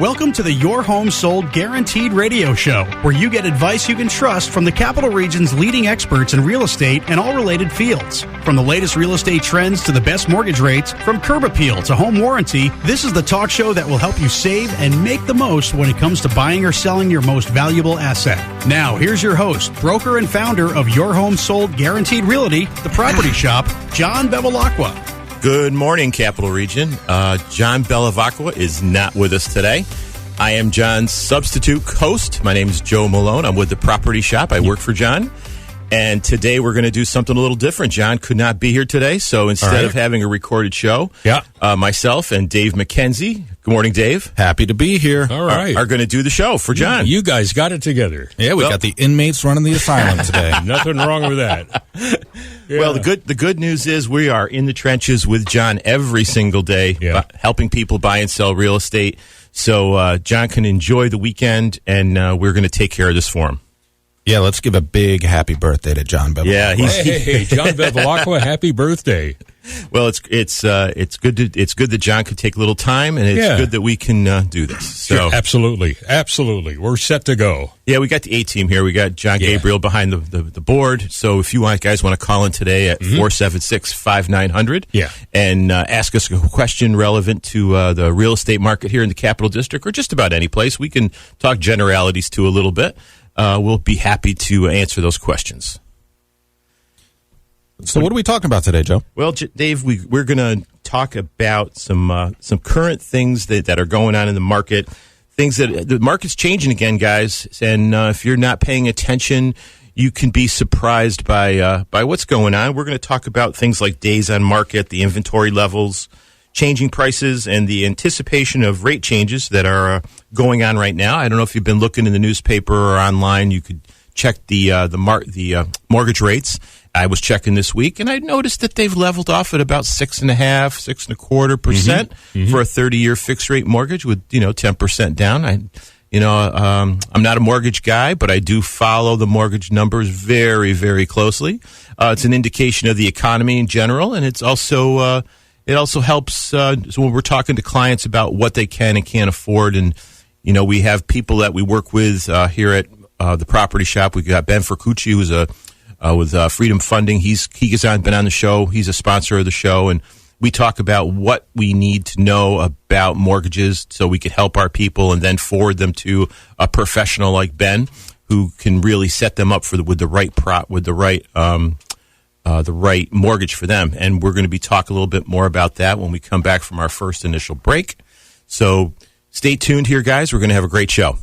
Welcome to the Your Home Sold Guaranteed radio show, where you get advice you can trust from the Capital Region's leading experts in real estate and all related fields. From the latest real estate trends to the best mortgage rates, from curb appeal to home warranty, this is the talk show that will help you save and make the most when it comes to buying or selling your most valuable asset. Now, here's your host, broker and founder of Your Home Sold Guaranteed Realty, the property shop, John Bevilacqua. Good morning, Capital Region. John Bevilacqua is not with us today. I am John's substitute host. My name is Joe Mulone. I'm with the property shop. I work for John. And today we're going to do something a little different. John could not be here today, so instead of having a recorded show, myself and Dave Mackenzie, good morning, Dave. Happy to be here. All right. Are going to do the show for John. You guys got it together. Yeah, we got the inmates running the asylum today. Nothing wrong with that. Yeah. Well, the good news is we are in the trenches with John every single day, helping people buy and sell real estate. So John can enjoy the weekend, and we're going to take care of this for him. Yeah, let's give a big happy birthday to John Bevilacqua. Yeah, hey, John Bevilacqua, happy birthday. Well, it's good that John could take a little time, and it's good that we can do this. So sure, absolutely, we're set to go. Yeah, we got the A team here. We got John Gabriel behind the board. So if you guys want to call in today at 476-5900, and ask us a question relevant to the real estate market here in the Capital District, or just about any place, we can talk generalities too a little bit. We'll be happy to answer those questions. So what are we talking about today, Joe? Well, Dave, we're going to talk about some current things that are going on in the market, things that the market's changing again, guys. And if you're not paying attention, you can be surprised by what's going on. We're going to talk about things like days on market, the inventory levels, changing prices, and the anticipation of rate changes that are going on right now. I don't know if you've been looking in the newspaper or online. You could check the mortgage rates. I was checking this week, and I noticed that they've leveled off at about 6.25% for a 30-year fixed rate mortgage with 10% down. I'm not a mortgage guy, but I do follow the mortgage numbers very, very closely. It's an indication of the economy in general, and it's also it also helps when we're talking to clients about what they can and can't afford. And we have people that we work with here at the property shop. We've got Ben Fercucci, who's with Freedom Funding. He's been on the show. He's a sponsor of the show, and we talk about what we need to know about mortgages so we can help our people and then forward them to a professional like Ben, who can really set them up with the right mortgage for them. And we're going to be talking a little bit more about that when we come back from our first initial break. So stay tuned here, guys. We're going to have a great show.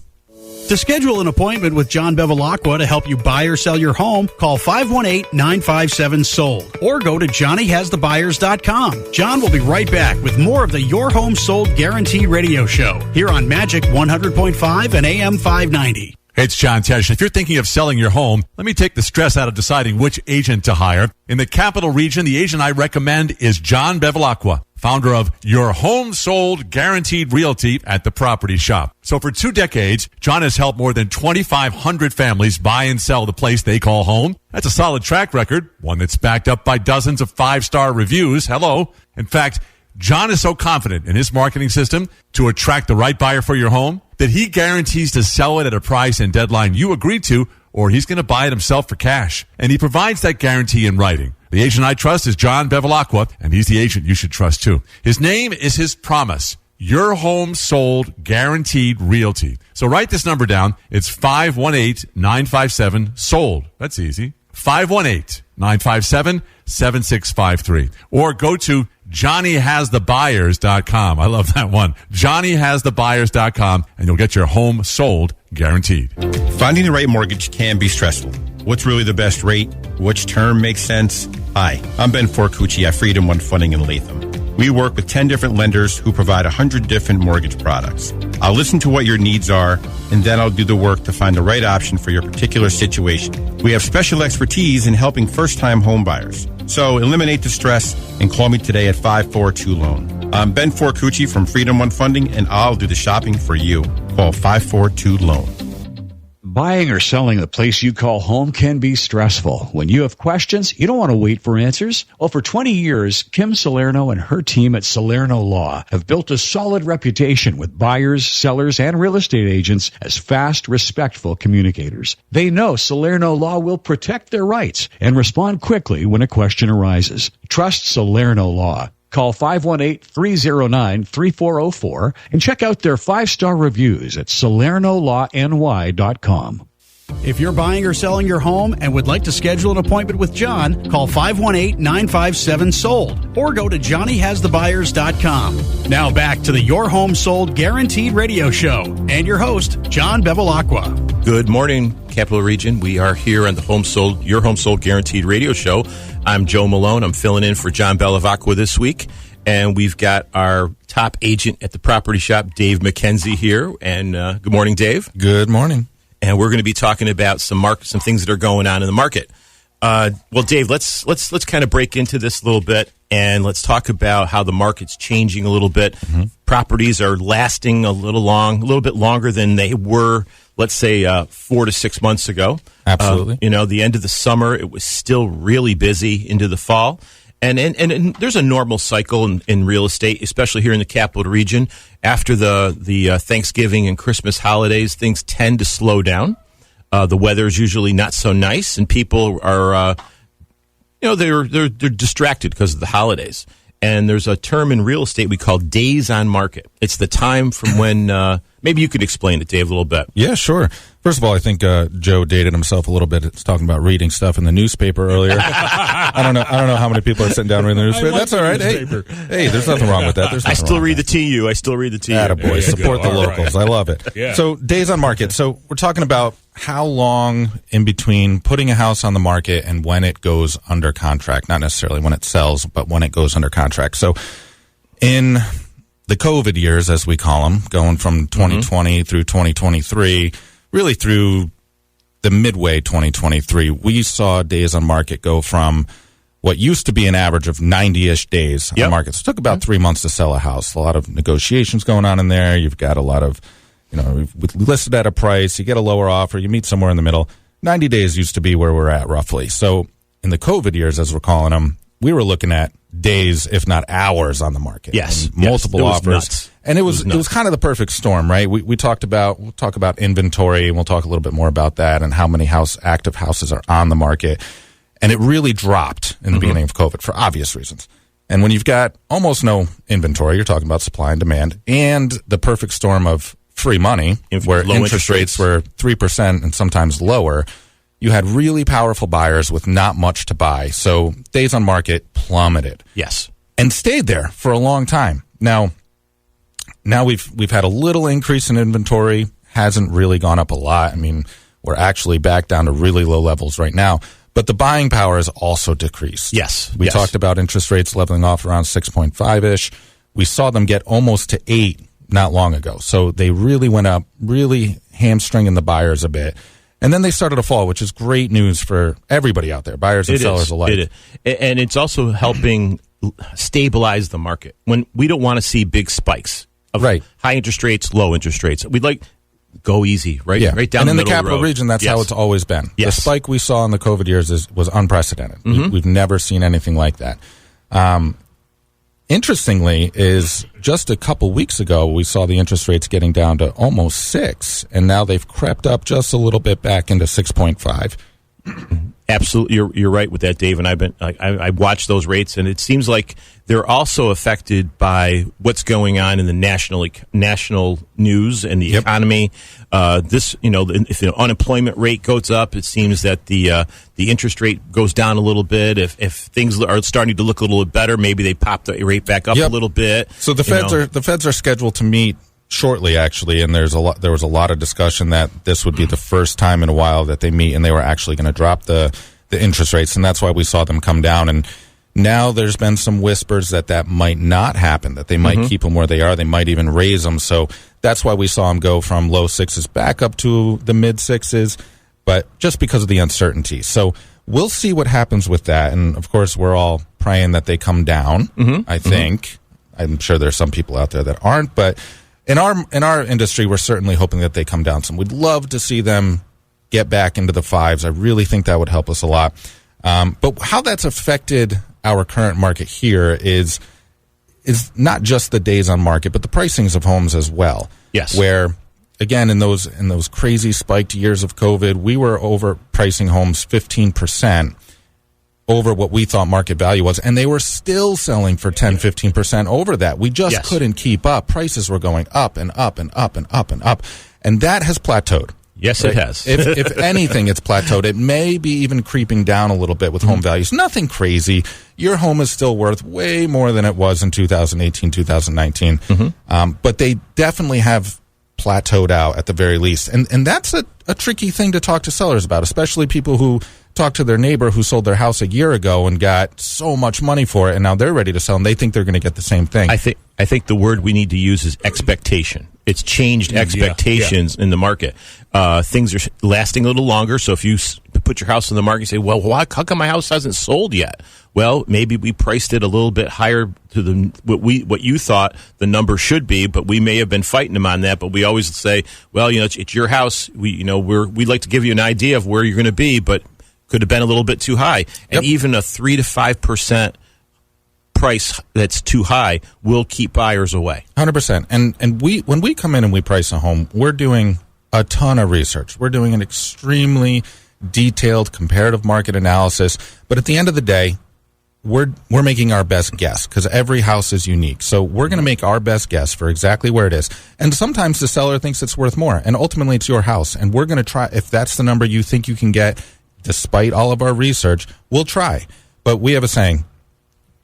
To schedule an appointment with John Bevilacqua to help you buy or sell your home, call 518-957-SOLD or go to JohnnyHasTheBuyers.com. John will be right back with more of the Your Home Sold Guarantee radio show here on Magic 100.5 and AM 590. Hey, it's John Tesh. If you're thinking of selling your home, let me take the stress out of deciding which agent to hire. In the Capital Region, the agent I recommend is John Bevilacqua, founder of Your Home Sold Guaranteed Realty at the Property Shop. So for 2 decades, John has helped more than 2,500 families buy and sell the place they call home. That's a solid track record, one that's backed up by dozens of 5-star reviews. Hello. In fact, John is so confident in his marketing system to attract the right buyer for your home that he guarantees to sell it at a price and deadline you agreed to, or he's going to buy it himself for cash. And he provides that guarantee in writing. The agent I trust is John Bevilacqua, and he's the agent you should trust too. His name is his promise. Your Home Sold Guaranteed Realty. So write this number down. It's 518-957-SOLD. That's easy. 518-957-7653. Or go to JohnnyHasTheBuyers.com. I love that one. JohnnyHasTheBuyers.com, and you'll get your home sold guaranteed. Finding the right mortgage can be stressful. What's really the best rate? Which term makes sense? Hi, I'm Ben Fercucci at Freedom Funding in Latham. We work with 10 different lenders who provide 100 different mortgage products. I'll listen to what your needs are, and then I'll do the work to find the right option for your particular situation. We have special expertise in helping first-time home buyers. So eliminate the stress and call me today at 542-LOAN. I'm Ben Fercucci from Freedom Funding, and I'll do the shopping for you. Call 542-LOAN. Buying or selling the place you call home can be stressful. When you have questions, you don't want to wait for answers. Well, for 20 years, Kim Salerno and her team at Salerno Law have built a solid reputation with buyers, sellers, and real estate agents as fast, respectful communicators. They know Salerno Law will protect their rights and respond quickly when a question arises. Trust Salerno Law. Call 518-309-3404 and check out their 5-star reviews at SalernoLawNY.com. If you're buying or selling your home and would like to schedule an appointment with John, call 518-957-SOLD or go to JohnnyHasTheBuyers.com. Now back to the Your Home Sold Guaranteed Radio Show and your host, John Bevilacqua. Good morning, Capital Region. We are here on the Your Home Sold Guaranteed Radio Show. I'm Joe Mulone. I'm filling in for John Bevilacqua this week. And we've got our top agent at the property shop, Dave Mackenzie, here. And good morning, Dave. Good morning. And we're going to be talking about some things that are going on in the market. Well, Dave, let's kind of break into this a little bit, and let's talk about how the market's changing a little bit. Mm-hmm. Properties are lasting a little bit longer than they were, let's say, 4 to 6 months ago. Absolutely. The end of the summer, it was still really busy into the fall. And there's a normal cycle in real estate, especially here in the Capital Region. After the Thanksgiving and Christmas holidays, things tend to slow down. The weather's usually not so nice, and people are, they're distracted because of the holidays. And there's a term in real estate we call days on market. It's the time from when maybe you could explain it, Dave, a little bit. Yeah, sure. First of all, I think Joe dated himself a little bit. It's talking about reading stuff in the newspaper earlier. I don't know how many people are sitting down reading the newspaper. That's all right. Hey, there's nothing wrong with that. I still read the TU. Attaboy. Support the locals. Right. I love it. Yeah. So days on market. So we're talking about how long in between putting a house on the market and when it goes under contract. Not necessarily when it sells, but when it goes under contract. So in the COVID years, as we call them, going from 2020 through 2023, really through the midway 2023, we saw days on market go from what used to be an average of 90-ish days on market. So it took about 3 months to sell a house. A lot of negotiations going on in there. You've got a lot of, listed at a price, you get a lower offer, you meet somewhere in the middle. 90 days used to be where we're at roughly. So in the COVID years, as we're calling them, we were looking at days, if not hours, on the market. Yes, multiple offers, nuts. And it was kind of the perfect storm, right? We'll talk about inventory, and we'll talk a little bit more about that and how many active houses are on the market. And it really dropped in the beginning of COVID for obvious reasons. And when you've got almost no inventory, you're talking about supply and demand, and the perfect storm of free money, where interest rates were 3% and sometimes lower. You had really powerful buyers with not much to buy. So days on market plummeted. Yes. And stayed there for a long time. Now we've had a little increase in inventory. Hasn't really gone up a lot. I mean, we're actually back down to really low levels right now. But the buying power has also decreased. Yes. We talked about interest rates leveling off around 6.5-ish. We saw them get almost to 8 not long ago. So they really went up, really hamstringing the buyers a bit. And then they started to fall, which is great news for everybody out there, buyers and sellers alike. It is. And it's also helping stabilize the market. When we don't want to see big spikes of high interest rates, low interest rates. We'd like go easy, right? Yeah. Right down the middle of the road. And in the Capital Region, that's how it's always been. Yes. The spike we saw in the COVID years was unprecedented. We've never seen anything like that. Interestingly, is just a couple weeks ago, we saw the interest rates getting down to almost 6, and now they've crept up just a little bit back into 6.5. Absolutely, you're right with that, Dave. And I watched those rates, and it seems like they're also affected by what's going on in the national news and the economy. If the unemployment rate goes up, it seems that the interest rate goes down a little bit. If things are starting to look a little bit better, maybe they pop the rate back up a little bit. So the Feds are scheduled to meet shortly, actually, and there was a lot of discussion that this would be the first time in a while that they meet, and they were actually going to drop the interest rates, and that's why we saw them come down. And now there's been some whispers that might not happen, that they might keep them where they are, they might even raise them. So that's why we saw them go from low 6s back up to the mid 6s, but just because of the uncertainty. So we'll see what happens with that, and of course we're all praying that they come down. I think I'm sure there's some people out there that aren't, but in our industry, we're certainly hoping that they come down some. We'd love to see them get back into the 5s. I really think that would help us a lot. But how that's affected our current market here is not just the days on market, but the pricings of homes as well. Yes. Where, again, in those crazy spiked years of COVID, we were overpricing homes 15% over what we thought market value was, and they were still selling for 10-15% over that. We just couldn't keep up. Prices were going up and up and up and up and up, and that has plateaued. Yes, right? It has. If anything, it's plateaued. It may be even creeping down a little bit with home values. Nothing crazy. Your home is still worth way more than it was in 2018, 2019. But they definitely have plateaued out at the very least. And that's a tricky thing to talk to sellers about, especially people who talk to their neighbor who sold their house a year ago and got so much money for it, and now they're ready to sell, and they think they're going to get the same thing. I think the word we need to use is expectation. It's changed expectations in the market. Things are lasting a little longer. So if you put your house on the market and say, well, how come my house hasn't sold yet? Well, maybe we priced it a little bit higher to what you thought the number should be, but we may have been fighting them on that. But we always say, well, it's your house. We'd like to give you an idea of where you're going to be, but could have been a little bit too high. And even a 3 to 5% price that's too high will keep buyers away. 100%. And when we come in and we price a home, we're doing a ton of research. We're doing an extremely detailed comparative market analysis. But at the end of the day, we're making our best guess because every house is unique. So we're going to make our best guess for exactly where it is. And sometimes the seller thinks it's worth more. And ultimately, it's your house. And we're going to try, if that's the number you think you can get, despite all of our research, we'll try. But we have a saying,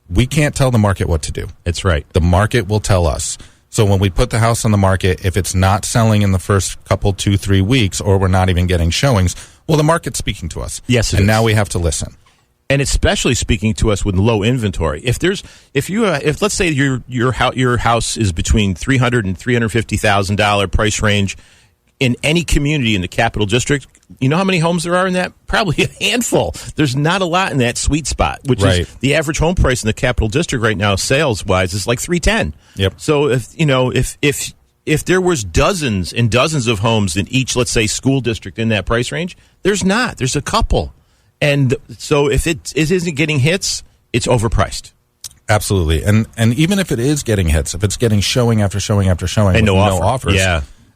we can't tell the market what to do. That's right. The market will tell us. So when we put the house on the market, if it's not selling in the first couple, 2-3 weeks, or we're not even getting showings, well, the market's speaking to us. Yes, it is. And now we have to listen. And especially speaking to us with low inventory. If let's say your house is between $300,000 and $350,000 price range in any community in the Capital District, you know how many homes there are in that? Probably a handful. There's not a lot in that sweet spot, which is the average home price in the Capital District right now, sales wise, is like $310,000. Yep. So if there was dozens and dozens of homes in each, let's say, school district in that price range, there's not. There's a couple. And so if it isn't getting hits, it's overpriced. Absolutely. And even if it is getting hits, if it's getting showing after showing after showing and with no offers,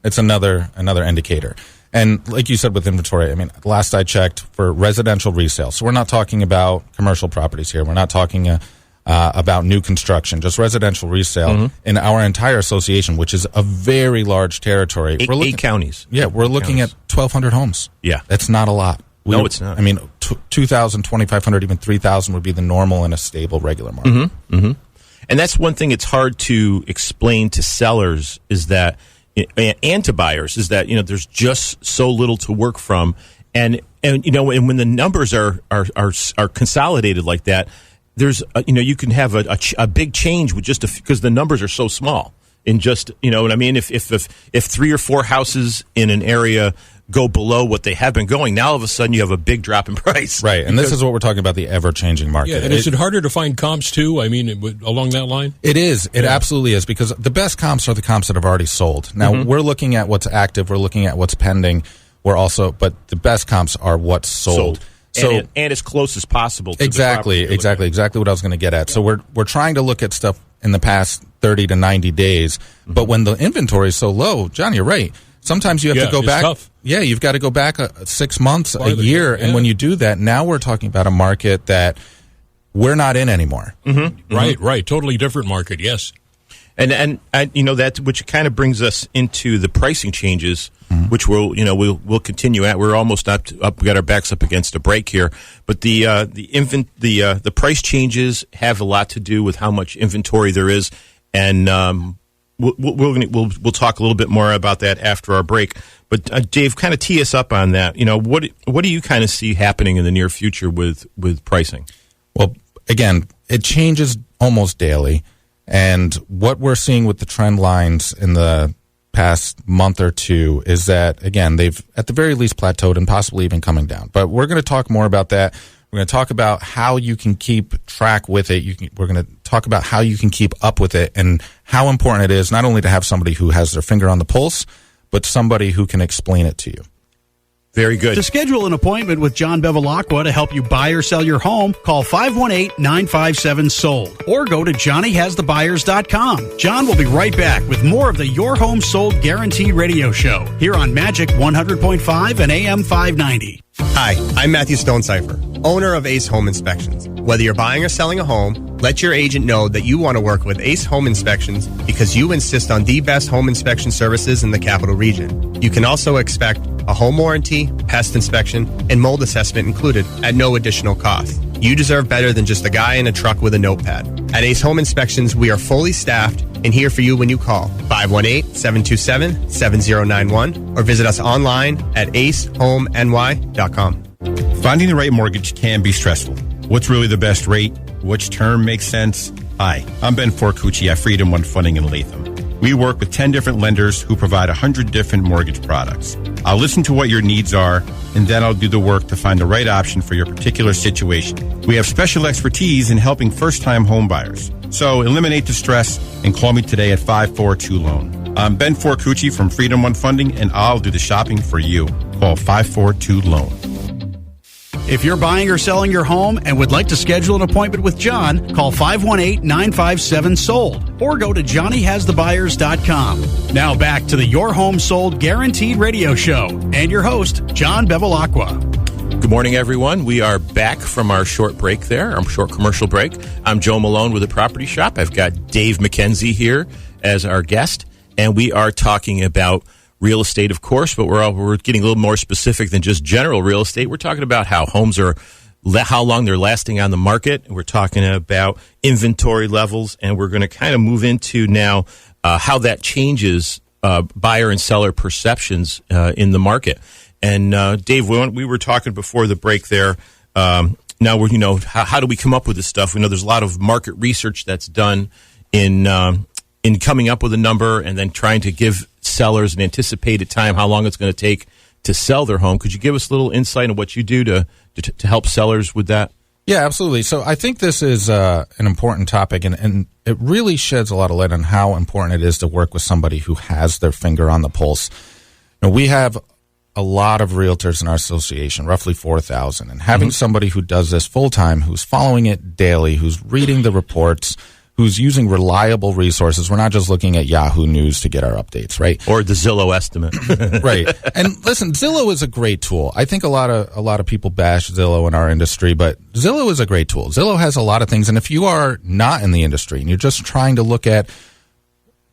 it's another indicator. And like you said with inventory, I mean, last I checked for residential resale, so we're not talking about commercial properties here. We're not talking about new construction, just residential resale in our entire association, which is a very large territory. Eight counties. Yeah, we're looking at 1,200 homes. Yeah. That's not a lot. No, it's not. I mean, 2,000, 2,500, even 3,000 would be the normal in a stable, regular market. And that's one thing it's hard to explain to sellers is that, and to buyers, is that there's just so little to work from, and when the numbers are consolidated like that, there's you can have a big change with just because the numbers are so small. In just what I mean, if 3 or 4 houses in an area go below what they have been going, now all of a sudden you have a big drop in price. Right, and this is what we're talking about, the ever-changing market. Yeah, and is it harder to find comps, too? I mean, along that line? It is. It absolutely is, because the best comps are the comps that have already sold. Now, we're looking at what's active, we're looking at what's pending, but the best comps are what's sold. So, and as close as possible to exactly what I was going to get at. So we're trying to look at stuff in the past 30 to 90 days, but when the inventory is so low, John, you're right. Sometimes you have to go back. Tough. Yeah, you've got to go back 6 months, a year, and when you do that, now we're talking about a market that we're not in anymore. Right. Totally different market. Yes. And that which kind of brings us into the pricing changes, which we'll continue at. We're almost up. We got our backs up against a break here, but the price changes have a lot to do with how much inventory there is, and we'll talk a little bit more about that after our break. But Dave, kind of tee us up on that. What do you kind of see happening in the near future with pricing? Well, again, it changes almost daily. And what we're seeing with the trend lines in the past month or two is that, again, they've at the very least plateaued and possibly even coming down. But we're going to talk more about that. We're going to talk about how you can keep track with it. We're going to talk about how you can keep up with it and how important it is not only to have somebody who has their finger on the pulse, but somebody who can explain it to you. Very good. To schedule an appointment with John Bevilacqua to help you buy or sell your home, call 518-957-SOLD or go to johnnyhasthebuyers.com. John will be right back with more of the Your Home Sold Guaranteed radio show here on Magic 100.5 and AM 590. Hi, I'm Matthew Stonecipher, owner of Ace Home Inspections. Whether you're buying or selling a home, let your agent know that you want to work with Ace Home Inspections because you insist on the best home inspection services in the capital region. You can also expect a home warranty, pest inspection, and mold assessment included at no additional cost. You deserve better than just a guy in a truck with a notepad. At Ace Home Inspections, we are fully staffed and here for you when you call 518-727-7091 or visit us online at acehomeny.com. Finding the right mortgage can be stressful. What's really the best rate? Which term makes sense? Hi, I'm Ben Forcucci at Freedom One Funding in Latham. We work with 10 different lenders who provide 100 different mortgage products. I'll listen to what your needs are, and then I'll do the work to find the right option for your particular situation. We have special expertise in helping first-time home buyers. So eliminate the stress and call me today at 542-LOAN. I'm Ben Forcucci from Freedom One Funding, and I'll do the shopping for you. Call 542-LOAN. If you're buying or selling your home and would like to schedule an appointment with John, call 518-957-SOLD or go to johnnyhasthebuyers.com. Now back to the Your Home Sold Guaranteed radio show and your host, John Bevilacqua. Good morning, everyone. We are back from our short break there, our short commercial break. I'm Joe Mulone with The Property Shop. I've got Dave Mackenzie here as our guest, and we are talking about real estate, of course, but we're getting a little more specific than just general real estate. We're talking about how homes are, how long they're lasting on the market. We're talking about inventory levels, and we're going to kind of move into now how that changes buyer and seller perceptions in the market. And Dave, we were talking before the break there. Now we're, how do we come up with this stuff? We know there's a lot of market research that's done in coming up with a number and then trying to give sellers an anticipated time, how long it's going to take to sell their home. Could you give us a little insight on what you do to help sellers with that? Yeah, absolutely. So I think this is an important topic, and it really sheds a lot of light on how important it is to work with somebody who has their finger on the pulse. We have a lot of realtors in our association, roughly 4,000, and having somebody who does this full-time, who's following it daily, who's reading the reports, who's using reliable resources. We're not just looking at Yahoo News to get our updates, right? Or the Zillow estimate. Right. And listen, Zillow is a great tool. I think a lot of people bash Zillow in our industry, but Zillow is a great tool. Zillow has a lot of things, and if you are not in the industry and you're just trying to look at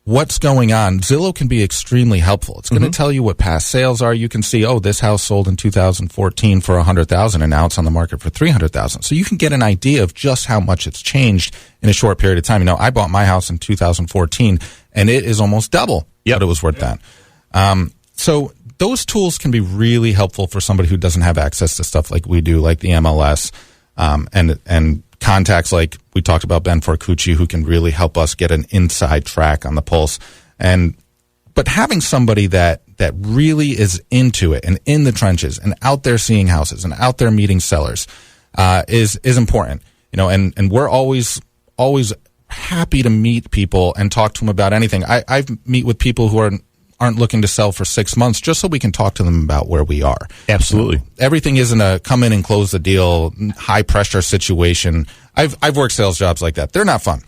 what's going on, Zillow can be extremely helpful. It's going to tell you what past sales are. You can see, this house sold in 2014 for $100,000 and now it's on the market for $300,000. So you can get an idea of just how much it's changed in a short period of time. I bought my house in 2014 and it is almost double what it was worth then. So those tools can be really helpful for somebody who doesn't have access to stuff like we do, like the MLS, and contacts like we talked about, Ben Forcucci, who can really help us get an inside track on the pulse. But having somebody that really is into it and in the trenches and out there seeing houses and out there meeting sellers is important. And we're always happy to meet people and talk to them about anything. I meet with people who aren't looking to sell for 6 months just so we can talk to them about where we are. Absolutely. Everything isn't a come in and close the deal, high pressure situation. I've worked sales jobs like that. They're not fun.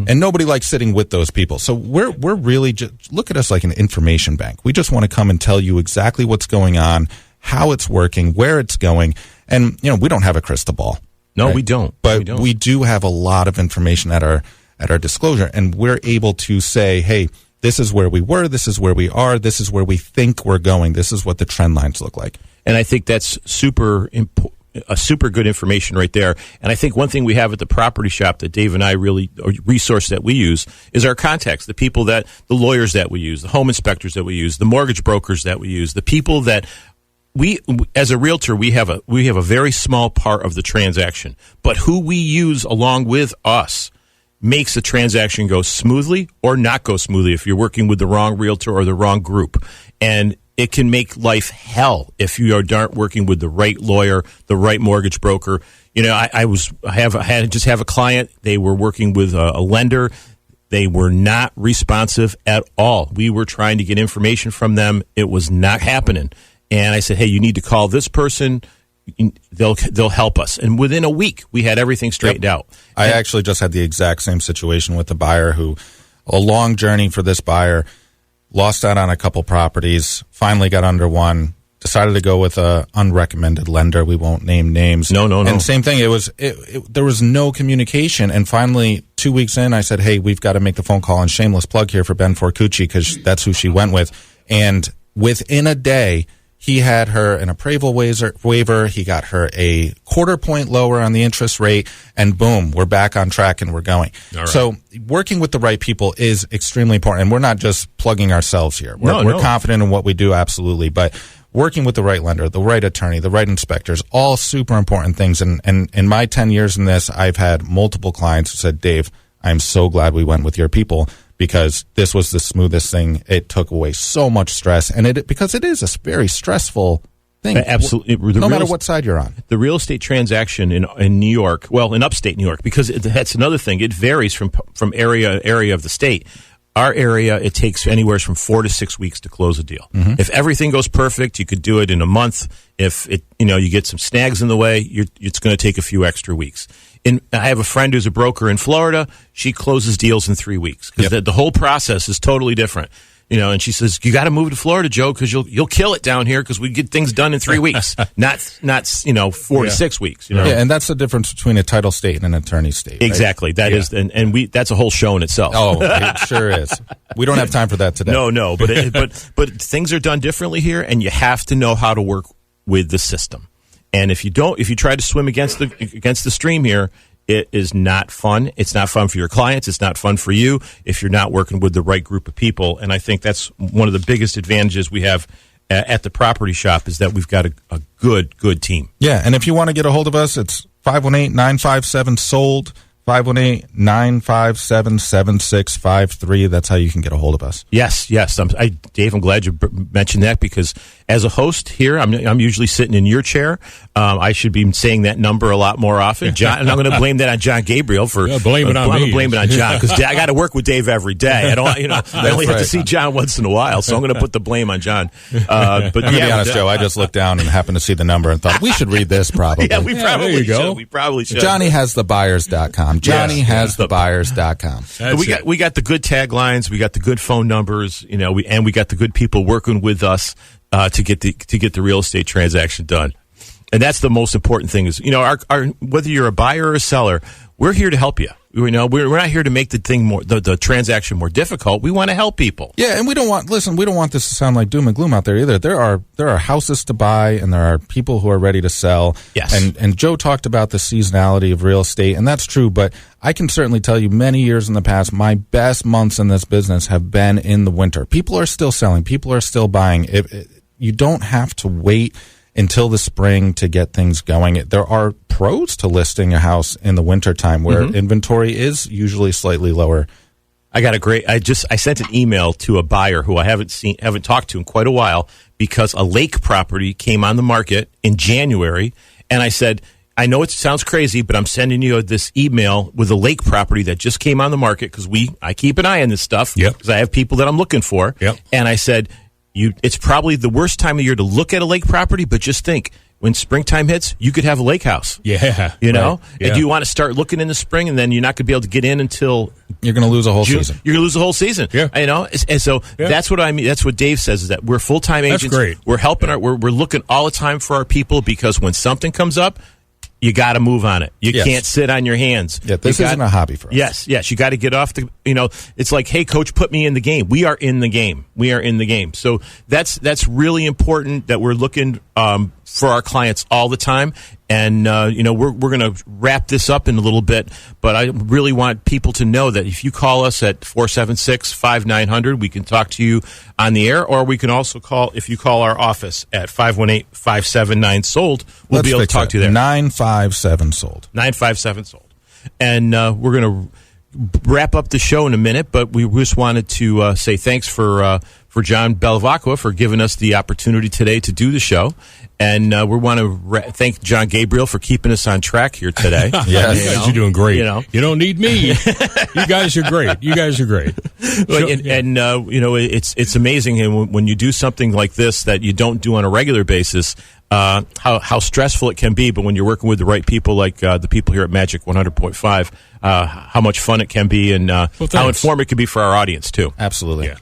And nobody likes sitting with those people. So we're really just look at us like an information bank. We just want to come and tell you exactly what's going on, how it's working, where it's going. And we don't have a crystal ball. No, right? we don't. But we do have a lot of information at our disclosure, and we're able to say, hey, this is where we were, this is where we are, this is where we think we're going, this is what the trend lines look like. And I think that's super good information right there. And I think one thing we have at the Property Shop that Dave and I really, a resource that we use, is our contacts, the lawyers that we use, the home inspectors that we use, the mortgage brokers that we use, the people that we, as a realtor, we have a very small part of the transaction, but who we use along with us makes the transaction go smoothly or not go smoothly if you're working with the wrong realtor or the wrong group. And it can make life hell if you aren't working with the right lawyer, the right mortgage broker. I had a client. They were working with a lender. They were not responsive at all. We were trying to get information from them. It was not happening. And I said, hey, you need to call this person. They'll help us. And within a week, we had everything straightened out. I actually just had the exact same situation with a buyer who, a long journey for this buyer, lost out on a couple properties, finally got under one, decided to go with a unrecommended lender. We won't name names. No. And same thing. There was no communication. And finally, 2 weeks in, I said, hey, we've got to make the phone call, and shameless plug here for Ben Forcucci, because that's who she went with. And within a day, he had her an appraisal waiver. He got her a 0.25 point lower on the interest rate, and boom, we're back on track and we're going. Right. So working with the right people is extremely important. And we're not just plugging ourselves here. We're confident in what we do, absolutely. But working with the right lender, the right attorney, the right inspectors, all super important things. And in my 10 years in this, I've had multiple clients who said, Dave, I'm so glad we went with your people, because this was the smoothest thing. It took away so much stress, and because it is a very stressful thing. Absolutely. No matter what side you're on. The real estate transaction in New York, well, in upstate New York, because that's another thing. It varies from area of the state. Our area, it takes anywhere from 4 to 6 weeks to close a deal. Mm-hmm. If everything goes perfect, you could do it in a month. If you get some snags in the way, it's going to take a few extra weeks. I have a friend who's a broker in Florida. She closes deals in 3 weeks because the whole process is totally different. And she says, you got to move to Florida, Joe, because you'll kill it down here, because we get things done in 3 weeks, not 4 to 6 weeks. Yeah, and that's the difference between a title state and an attorney state. Right? Exactly. That is, and that's a whole show in itself. Oh, it sure is. We don't have time for that today. No, but things are done differently here, and you have to know how to work with the system. And if you try to swim against the stream here, it is not fun. It's not fun for your clients. It's not fun for you if you're not working with the right group of people. And I think that's one of the biggest advantages we have at the property shop, is that we've got a good team. Yeah, and if you want to get a hold of us, it's 518-957-SOLD, 518-957-7653. That's how you can get a hold of us. Yes. Dave, I'm glad you mentioned that, because as a host here, I'm usually sitting in your chair. I should be saying that number a lot more often. John, and I'm going to blame that on John Gabriel for blame it on me. I'm blame it on John, because I got to work with Dave every day. I don't, I only have to see John once in a while, so I'm going to put the blame on John. But I'm going to be honest, Joe. I just looked down and happened to see the number and thought we should read this. Probably. Yeah, we probably should. We probably should. JohnnyHasTheBuyers.com. JohnnyHasTheBuyers.com. We got the good taglines. We got the good phone numbers. We got the good people working with us to get the real estate transaction done. And that's the most important thing. Is our whether you're a buyer or a seller, we're here to help you. We're not here to make the transaction more difficult. We want to help people. Yeah, and we don't want this to sound like doom and gloom out there either. There are houses to buy, and there are people who are ready to sell. Yes. And Joe talked about the seasonality of real estate, and that's true, but I can certainly tell you many years in the past, my best months in this business have been in the winter. People are still selling. People are still buying. You don't have to wait until the spring to get things going. There are pros to listing a house in the wintertime where inventory is usually slightly lower. I sent an email to a buyer who I haven't talked to in quite a while, because a lake property came on the market in January, and I said, I know it sounds crazy, but I'm sending you this email with a lake property that just came on the market, because I keep an eye on this stuff, because I have people that I'm looking for. Yep. And I said, it's probably the worst time of year to look at a lake property, but just think, when springtime hits, you could have a lake house. Yeah. Right. Yeah. And do you want to start looking in the spring, and then you're not going to be able to get in until you're going to lose a whole season? You're going to lose the whole season. Yeah. And so that's what I mean. That's what Dave says, is that we're full-time agents. That's great. We're helping we're looking all the time for our people, because when something comes up, you got to move on it. You can't sit on your hands. Yeah, this isn't a hobby for us. Yes. You got to get off it's like, hey, coach, put me in the game. We are in the game. So that's really important, that we're looking for our clients all the time. And, we're going to wrap this up in a little bit, but I really want people to know that if you call us at 476-5900, we can talk to you on the air, or we can also if you call our office at 518-579-SOLD, we'll be able to talk to you there. 957-SOLD. 957-SOLD. And we're going to wrap up the show in a minute, but we just wanted to say thanks for for John Bevilacqua for giving us the opportunity today to do the show. And we want to thank John Gabriel for keeping us on track here today. Yes. You guys are doing great. You don't need me. You guys are great. It's amazing when you do something like this that you don't do on a regular basis, how stressful it can be. But when you're working with the right people, like the people here at Magic 100.5, how much fun it can be, and how informative it can be for our audience, too. Absolutely. Yeah.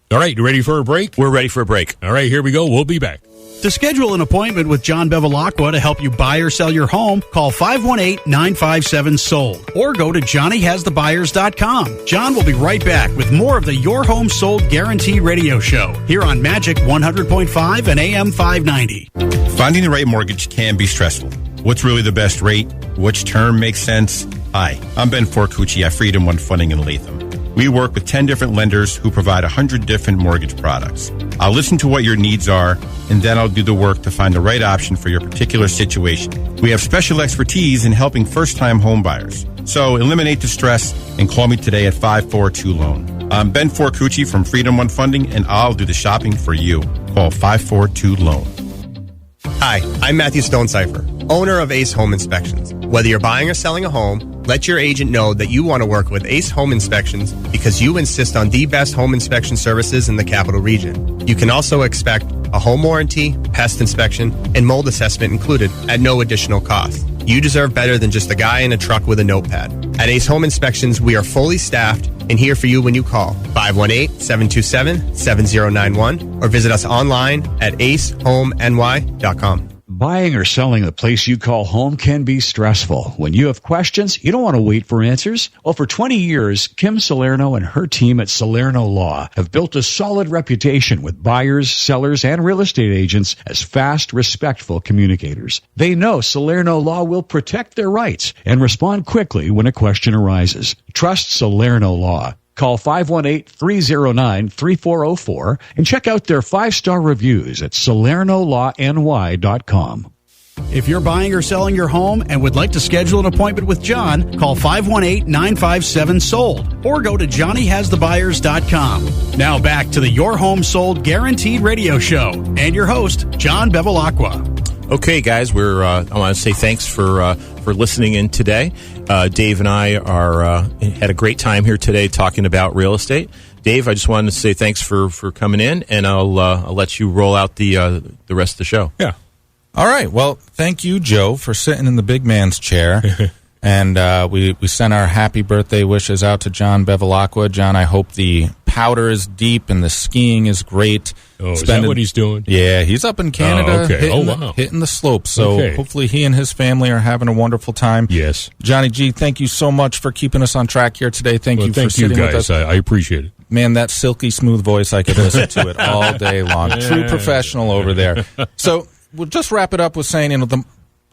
All right, you ready for a break? We're ready for a break. All right, here we go. We'll be back. To schedule an appointment with John Bevilacqua to help you buy or sell your home, call 518-957-SOLD or go to johnnyhasthebuyers.com. John will be right back with more of the Your Home Sold Guaranteed radio show here on Magic 100.5 and AM 590. Finding the right mortgage can be stressful. What's really the best rate? Which term makes sense? Hi, I'm Ben Forcucci at Freedom One Funding in Latham. We work with 10 different lenders who provide 100 different mortgage products. I'll listen to what your needs are, and then I'll do the work to find the right option for your particular situation. We have special expertise in helping first-time home buyers. So eliminate the stress and call me today at 542-LOAN. I'm Ben Forcucci from Freedom One Funding, and I'll do the shopping for you. Call 542-LOAN. Hi, I'm Matthew Stonecipher, owner of Ace Home Inspections. Whether you're buying or selling a home, let your agent know that you want to work with Ace Home Inspections because you insist on the best home inspection services in the capital region. You can also expect a home warranty, pest inspection, and mold assessment included at no additional cost. You deserve better than just a guy in a truck with a notepad. At Ace Home Inspections, we are fully staffed and here for you when you call 518-727-7091 or visit us online at acehomeny.com. Buying or selling the place you call home can be stressful. When you have questions, you don't want to wait for answers. Well, for 20 years, Kim Salerno and her team at Salerno Law have built a solid reputation with buyers, sellers, and real estate agents as fast, respectful communicators. They know Salerno Law will protect their rights and respond quickly when a question arises. Trust Salerno Law. Call 518-309-3404 and check out their 5-star reviews at SalernoLawNY.com. If you're buying or selling your home and would like to schedule an appointment with John, call 518-957-SOLD or go to johnnyhasthebuyers.com. Now back to the Your Home Sold Guaranteed radio show and your host, John Bevilacqua. Okay, guys, I want to say thanks for listening in today. Dave and I had a great time here today talking about real estate. Dave, I just wanted to say thanks for coming in, and I'll let you roll out the rest of the show. Yeah. All right. Well, thank you, Joe, for sitting in the big man's chair. And we sent our happy birthday wishes out to John Bevilacqua. John, I hope the powder is deep and the skiing is great. Oh, is that what he's doing? Yeah, he's up in Canada hitting the slopes. So hopefully he and his family are having a wonderful time. Yes. Johnny G, thank you so much for keeping us on track here today. Thank you for sitting with us. I appreciate it. Man, that silky smooth voice, I could listen to it all day long. True professional over there. So we'll just wrap it up with saying,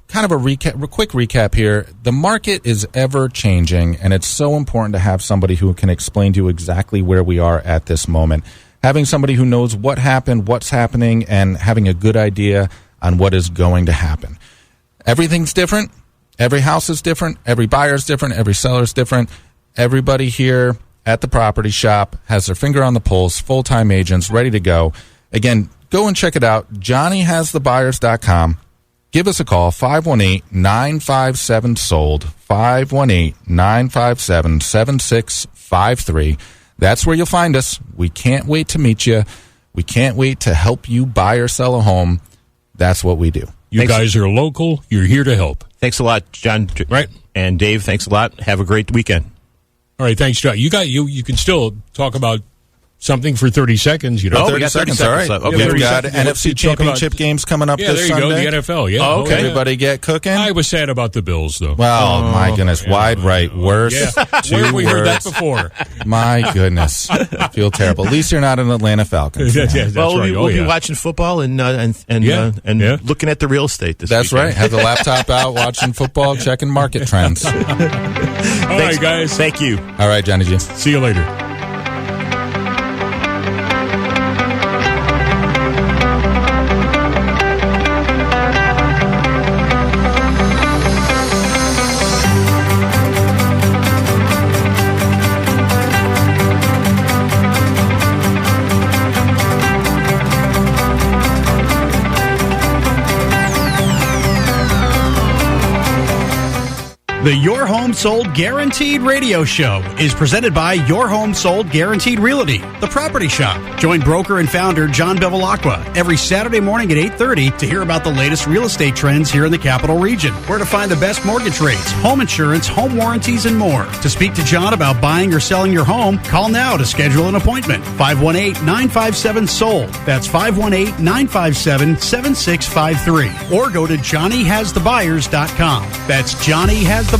kind of a quick recap here. The market is ever changing, and it's so important to have somebody who can explain to you exactly where we are at this moment. Having somebody who knows what happened, what's happening, and having a good idea on what is going to happen. Everything's different. Every house is different. Every buyer is different. Every seller is different. Everybody here at the property shop has their finger on the pulse, full-time agents ready to go. Again, go and check it out, johnnyhasthebuyers.com. Give us a call, 518-957-SOLD, 518-957-7653. That's where you'll find us. We can't wait to meet you. We can't wait to help you buy or sell a home. That's what we do. You guys are local. You're here to help. Thanks a lot, John. Right. And Dave, thanks a lot. Have a great weekend. All right, thanks, John. You can still talk about something for 30 seconds, 30 seconds, all right. Okay. We've got NFC Championship games coming up this Sunday. There you go, the NFL, yeah. Oh, okay. Everybody get cooking? I was sad about the Bills, though. Well, my goodness, wide right, worse. Yeah. Where have we heard that before? My goodness. I feel terrible. At least you're not an Atlanta Falcons fan. That's right. We'll be watching football and looking at the real estate this That's weekend. right. Have the laptop out, watching football, checking market trends. All right, guys. Thank you. All right, Johnny G. See you later. The Your Home Sold Guaranteed radio show is presented by Your Home Sold Guaranteed Realty, the property shop. Join broker and founder John Bevilacqua every Saturday morning at 8:30 to hear about the latest real estate trends here in the capital region, where to find the best mortgage rates, home insurance, home warranties, and more. To speak to John about buying or selling your home, call now to schedule an appointment. 518-957-SOLD. That's 518-957-7653. Or go to JohnnyHasTheBuyers.com. That's JohnnyHasTheBuyers.com.